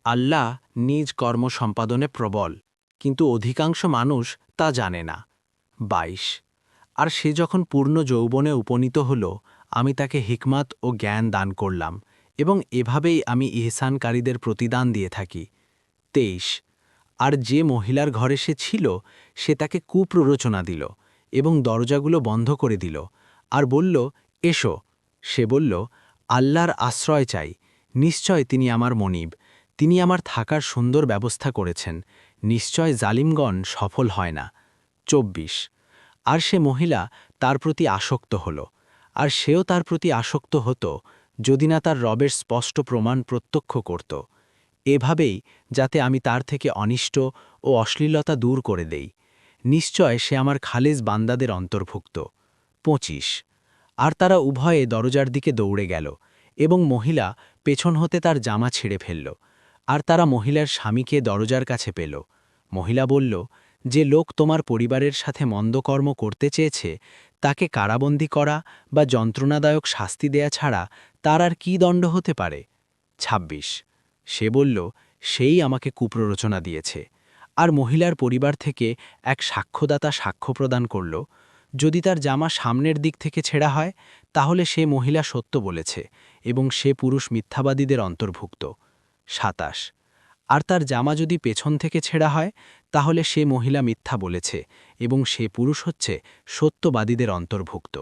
আল্লাহ নিজ কর্ম সম্পাদনে প্রবল, কিন্তু অধিকাংশ মানুষ তা জানে না। ২২ আর সে যখন পূর্ণ যৌবনে উপনীত হল, আমি তাকে হিকমাত ও জ্ঞান দান করলাম, এবং এভাবেই আমি ইহসানকারীদের প্রতিদান দিয়ে থাকি। ২৩ আর যে মহিলার ঘরে সে ছিল, সে তাকে কুপ্ররোচনা দিল এবং দরজাগুলো বন্ধ করে দিল, আর বলল, এসো। সে বলল, আল্লাহর আশ্রয় চাই, নিশ্চয় তিনি আমার মনিব, তিনি আমার থাকার সুন্দর ব্যবস্থা করেছেন, নিশ্চয় জালিমগণ সফল হয় না। ২৪ আর সে মহিলা তার প্রতি আসক্ত হল, আর সেও তার প্রতি আসক্ত হতো, যদি না তার রবের স্পষ্ট প্রমাণ প্রত্যক্ষ করত, এভাবেই যাতে আমি তার থেকে অনিষ্ট ও অশ্লীলতা দূর করে দেই। নিশ্চয় সে আমার খালেজ বান্দাদের অন্তর্ভুক্ত। ২৫ আর তারা উভয়ে দরজার দিকে দৌড়ে গেল, এবং মহিলা পেছন হতে তার জামা ছিঁড়ে ফেলল, আর তারা মহিলার স্বামীকে দরজার কাছে পেল। মহিলা বলল, যে লোক তোমার পরিবারের সাথে মন্দকর্ম করতে চেয়েছে, তাকে কারাবন্দী করা বা যন্ত্রণাদায়ক শাস্তি দেয়া ছাড়া তার আর কি দণ্ড হতে পারে? ২৬ সে বলল, সেই আমাকে কুপ্ররোচনা দিয়েছে। আর মহিলার পরিবার থেকে এক সাক্ষ্যদাতা সাক্ষ্য প্রদান করল, যদি তার জামা সামনের দিক থেকে ছেঁড়া হয়, তাহলে সে মহিলা সত্য বলেছে, এবং সে পুরুষ মিথ্যাবাদীদের অন্তর্ভুক্ত। ২৭ আর তার জামা যদি পেছন থেকে ছেঁড়া হয়, তাহলে সে মহিলা মিথ্যা বলেছে, এবং সে পুরুষ হচ্ছে সত্যবাদীদের অন্তর্ভুক্ত।